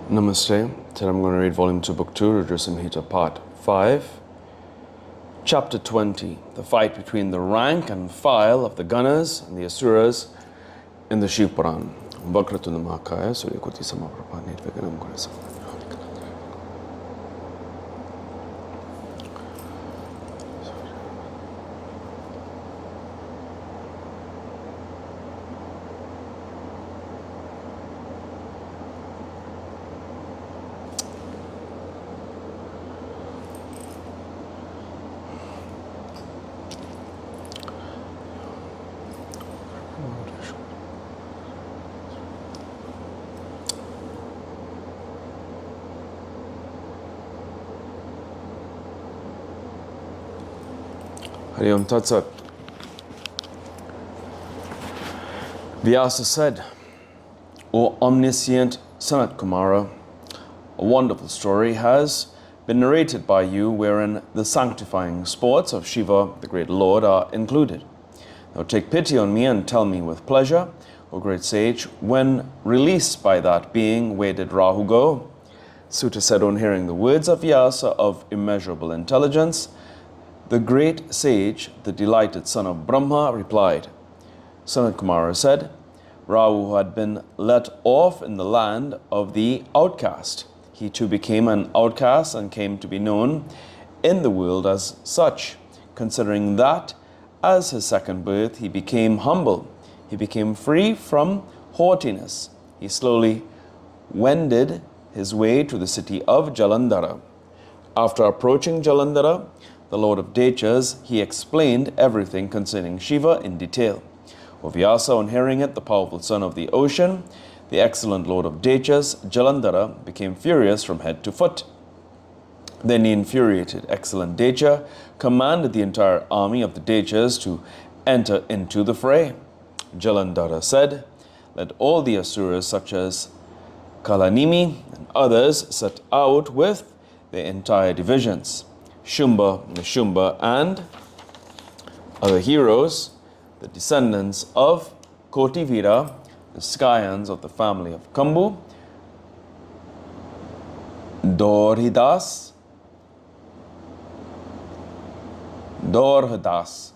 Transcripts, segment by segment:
Namaste. Today I'm going to read Volume 2, Book 2, Rudra Samhita, Part 5. Chapter 20, the fight between the rank and file of the Ganas and the Asuras in the Shiva Puran. Vakratuna Mahakaya, Suryakuti Samaprabha, Nidviganam Gurasam. Hari Om Tat Sat. Vyasa said, O omniscient Sanat Kumara, a wonderful story has been narrated by you wherein the sanctifying sports of Shiva, the great Lord, are included. Now take pity on me and tell me with pleasure, O great sage, when released by that being, where did Rahu go? Sutta said, on hearing the words of Vyasa of immeasurable intelligence, the great sage, the delighted son of Brahma, replied. Sanat Kumara said, Rahu had been let off in the land of the outcast. He too became an outcast and came to be known in the world as such, considering that as his second birth he became humble. He became free from haughtiness. He slowly wended his way to the city of Jalandhara. After approaching Jalandhara, the Lord of Dechas, he explained everything concerning Shiva in detail. Vyasa, on hearing it, the powerful son of the ocean, the excellent Lord of Dechas, Jalandhara, became furious from head to foot. Then the infuriated excellent Decha commanded the entire army of the Dechas to enter into the fray. Jalandhara said, let all the Asuras such as Kalanimi and others set out with their entire divisions. Shumba, Nishumba, and other heroes, the descendants of Kotivira, the Skyans of the family of Kambu, Dorhidas, Kalakas,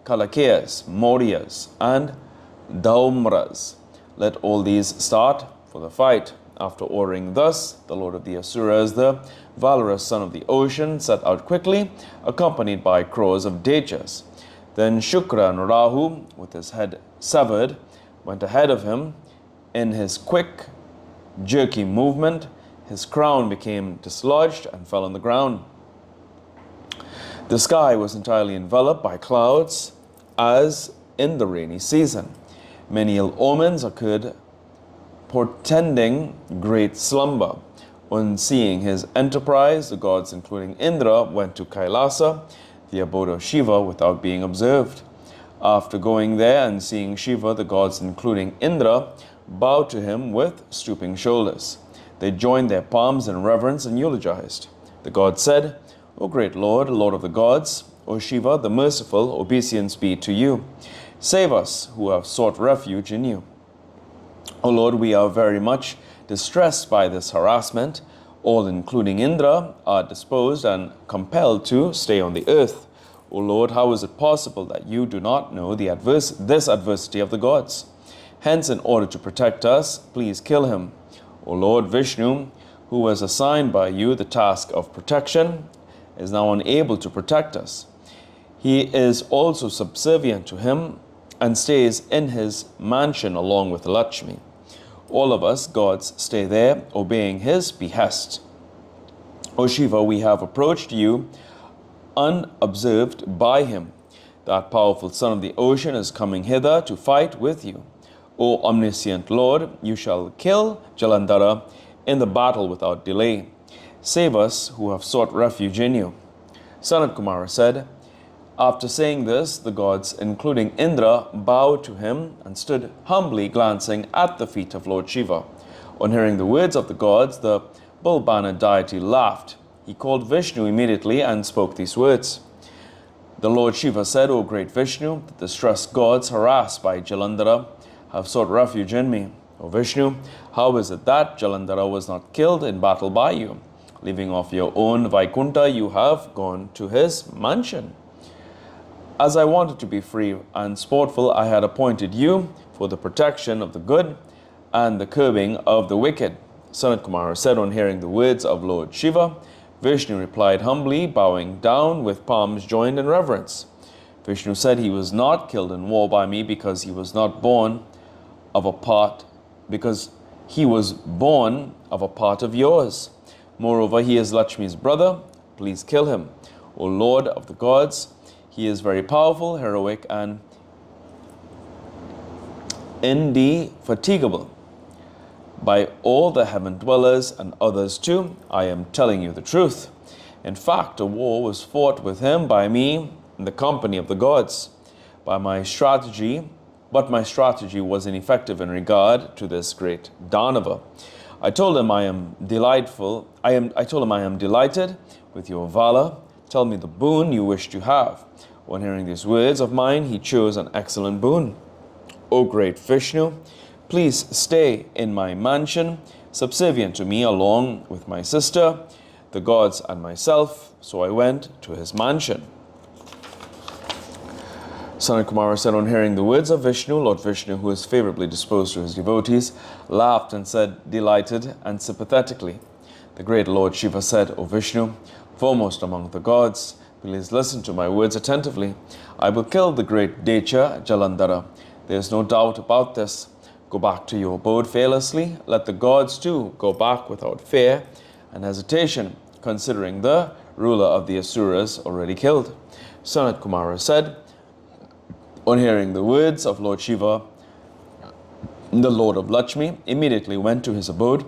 Kalakeyas, Mauryas, and Daumras. Let all these start for the fight. After ordering thus, the Lord of the Asuras, the valorous son of the ocean, set out quickly, accompanied by crores of Dechas. Then Shukra and Rahu, with his head severed, went ahead of him. In his quick, jerky movement, his crown became dislodged and fell on the ground. The sky was entirely enveloped by clouds, as in the rainy season. Many ill omens occurred, portending great slumber. On seeing his enterprise, the gods, including Indra, went to Kailasa, the abode of Shiva, without being observed. After going there and seeing Shiva, the gods, including Indra, bowed to him with stooping shoulders. They joined their palms in reverence and eulogized. The gods said, O great Lord, Lord of the gods, O Shiva, the merciful, obeisance be to you. Save us who have sought refuge in you. O Lord, we are very much distressed by this harassment. All, including Indra, are disposed and compelled to stay on the earth. O Lord, how is it possible that you do not know this adversity of the gods? Hence, in order to protect us, please kill him. O Lord Vishnu, who was assigned by you the task of protection, is now unable to protect us. He is also subservient to him and stays in his mansion along with Lakshmi. All of us, gods, stay there, obeying his behest. O Shiva, we have approached you unobserved by him. That powerful son of the ocean is coming hither to fight with you. O omniscient Lord, you shall kill Jalandhara in the battle without delay. Save us who have sought refuge in you. Sanat Kumara said, after saying this, the gods, including Indra, bowed to him and stood humbly glancing at the feet of Lord Shiva. On hearing the words of the gods, the bull-bannered deity laughed. He called Vishnu immediately and spoke these words. The Lord Shiva said, O great Vishnu, the distressed gods harassed by Jalandhara have sought refuge in me. O Vishnu, how is it that Jalandhara was not killed in battle by you? Leaving off your own Vaikunta, you have gone to his mansion. As I wanted to be free and sportful, I had appointed you for the protection of the good and the curbing of the wicked. Sanat Kumara said on hearing the words of Lord Shiva. Vishnu replied humbly, bowing down with palms joined in reverence. Vishnu said he was not killed in war by me because he was born of a part of yours. Moreover, he is Lakshmi's brother. Please kill him. O Lord of the gods, he is very powerful, heroic, and indefatigable. By all the heaven dwellers and others too, I am telling you the truth. In fact, a war was fought with him by me in the company of the gods. But my strategy was ineffective in regard to this great Danava. I told him I am delighted with your valor. Tell me the boon you wish to have. On hearing these words of mine, he chose an excellent boon. O great Vishnu, please stay in my mansion, subservient to me along with my sister, the gods and myself. So I went to his mansion. Sanat Kumara said on hearing the words of Vishnu, Lord Vishnu, who is favorably disposed to his devotees, laughed and said, delighted and sympathetically. The great Lord Shiva said, O Vishnu, foremost among the gods, please listen to my words attentively. I will kill the great Decha Jalandhara. There is no doubt about this. Go back to your abode fearlessly. Let the gods too go back without fear and hesitation, considering the ruler of the Asuras already killed. Sanat Kumara said, on hearing the words of Lord Shiva, the Lord of Lakshmi immediately went to his abode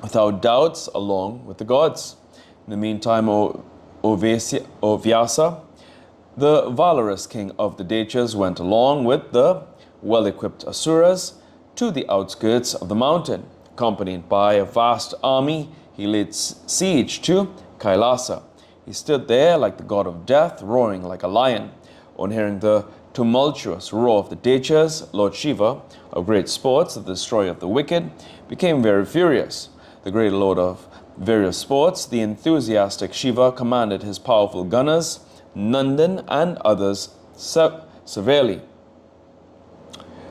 without doubts along with the gods. In the meantime, O Vyasa, the valorous king of the Dechas, went along with the well-equipped Asuras to the outskirts of the mountain. Accompanied by a vast army, he laid siege to Kailasa. He stood there like the god of death, roaring like a lion. On hearing the tumultuous roar of the Dechas, Lord Shiva, of great sports, the destroyer of the wicked, became very furious. The great lord of various sports, the enthusiastic Shiva, commanded his powerful gunners, Nandan and others, severely.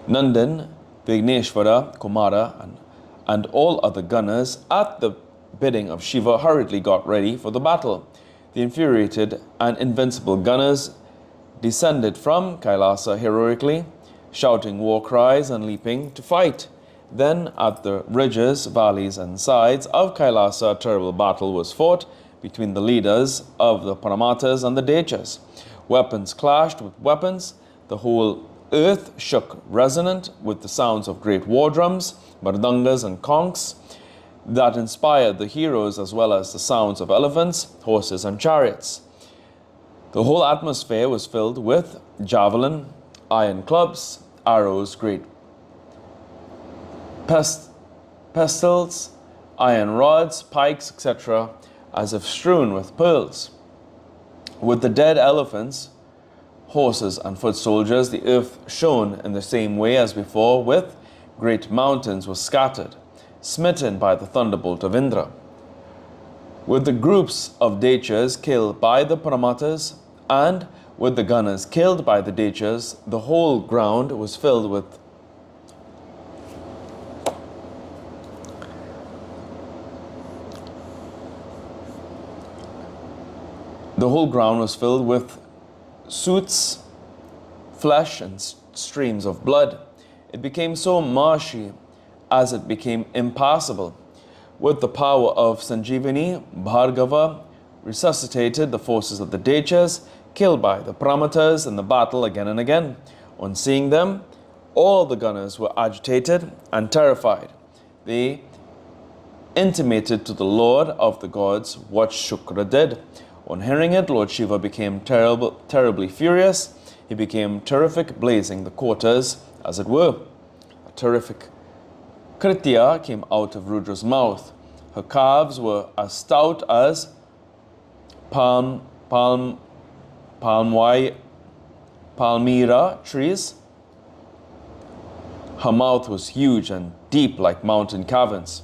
Nandan, Vigneshwara, Kumara, and all other gunners, at the bidding of Shiva, hurriedly got ready for the battle. The infuriated and invincible gunners descended from Kailasa heroically, shouting war cries and leaping to fight. Then, at the ridges, valleys, and sides of Kailasa, a terrible battle was fought between the leaders of the Paramatas and the Dechas. Weapons clashed with weapons. The whole earth shook, resonant with the sounds of great war drums, mardangas, and conchs that inspired the heroes, as well as the sounds of elephants, horses, and chariots. The whole atmosphere was filled with javelin, iron clubs, arrows, great pestles, iron rods, pikes, etc., as if strewn with pearls. With the dead elephants, horses, and foot soldiers, the earth shone in the same way as before, with great mountains were scattered, smitten by the thunderbolt of Indra. With the groups of Dechas killed by the Paramatas, and with the gunners killed by the Dechas, the whole ground was filled with suits, flesh, and streams of blood. It became so marshy as it became impassable. With the power of Sanjeevani, Bhargava resuscitated the forces of the Dechas, killed by the Paramatas in the battle again and again. On seeing them, all the gunners were agitated and terrified. They intimated to the Lord of the gods what Shukra did. On hearing it, Lord Shiva became terribly furious. He became terrific, blazing the quarters, as it were. A terrific Kritya came out of Rudra's mouth. Her calves were as stout as palmyra trees. Her mouth was huge and deep like mountain caverns.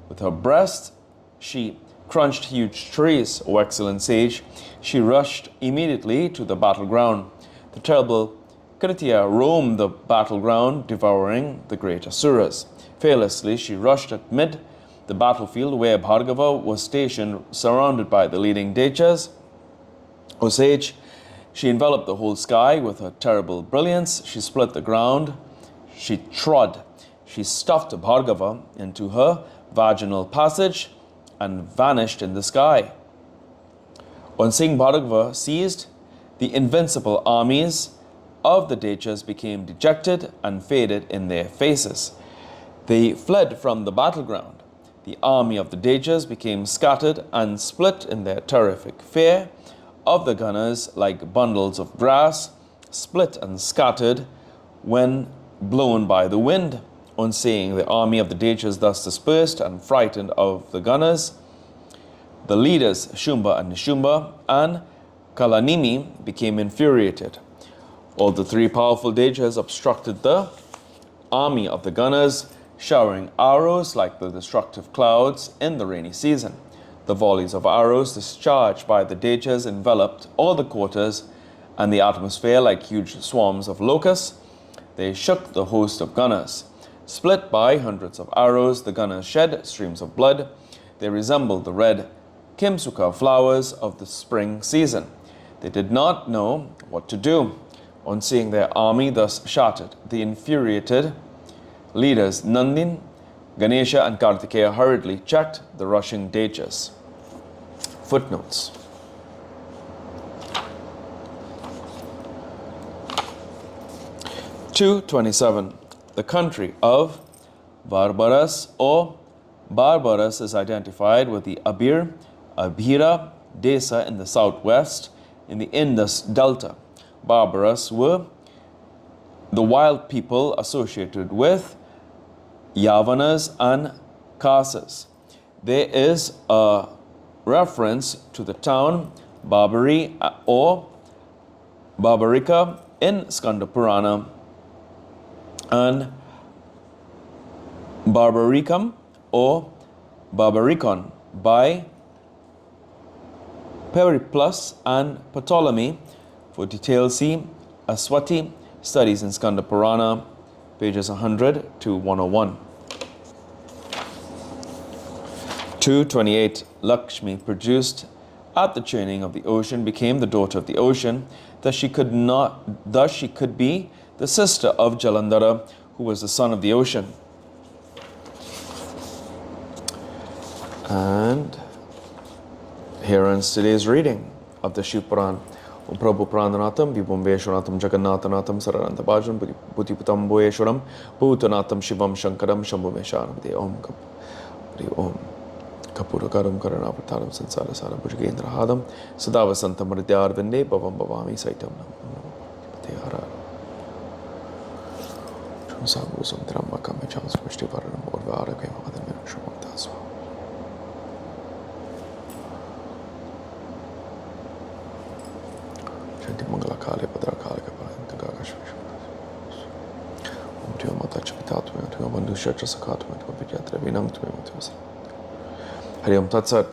With her breast, she crunched huge trees. O excellent sage, she rushed immediately to the battleground. The terrible Kritya roamed the battleground, devouring the great Asuras. Fearlessly, she rushed amid the battlefield where Bhargava was stationed, surrounded by the leading Dechas. O sage, she enveloped the whole sky with her terrible brilliance. She split the ground. She trod. She stuffed Bhargava into her vaginal passage and vanished in the sky. On seeing Bhargava seized, the invincible armies of the Dechas became dejected and faded in their faces. They fled from the battleground. The army of the Dechas became scattered and split in their terrific fear of the gunners like bundles of grass, split and scattered when blown by the wind. On seeing the army of the Dechas thus dispersed and frightened of the gunners, the leaders Shumba and Nishumba and Kalanimi became infuriated. All the three powerful Dechas obstructed the army of the gunners, showering arrows like the destructive clouds in the rainy season. The volleys of arrows discharged by the Dechas enveloped all the quarters and the atmosphere like huge swarms of locusts. They shook the host of gunners. Split by hundreds of arrows, the gunners shed streams of blood. They resembled the red kimsuka flowers of the spring season. They did not know what to do. On seeing their army thus shattered, the infuriated leaders Nandin, Ganesha and Kartikeya hurriedly checked the rushing Dechas. Footnotes. (227) The country of Barbaras or Barbaras is identified with the Abhira Desa in the southwest in the Indus Delta. Barbaras were the wild people associated with Yavanas and Khasas. There is a reference to the town Barbari or Barbarika in Skanda Purana and Barbaricum or Barbaricon by Periplus and Ptolemy. For details, see Aswati Studies in Skanda Purana, pages 100 to 101. 228. Lakshmi, produced at the churning of the ocean, became the daughter of the ocean. Thus she could be the sister of Jalandhara, who was the son of the ocean. And here ends today's reading of the Shiva Puran. Om Prabhu Prananatam, Vibhum Veshwanatam, Jagannatanatam, Sarantabhajam, Bhutiputam Boeshwaram, Bhutanatam, Shivam Shankaram, Shambhu Meshanam, Om Kapurakaram Karanapataram, Sansara Sara Bhujagendra Hadam, Sadavasantam Ridyar Vinde, Bhavam Bhavami Saitam Nam. Samsam Drama Chams Pushti Varanam or Vara came other Mensham Taswa. Shanti Mangala Kali Padra Kali Kapan, the Gagash to your Mata Chapitatu, to your Mandu Shatra Sakatu, to Vijatra Vinam to him. Hariam Tatsat.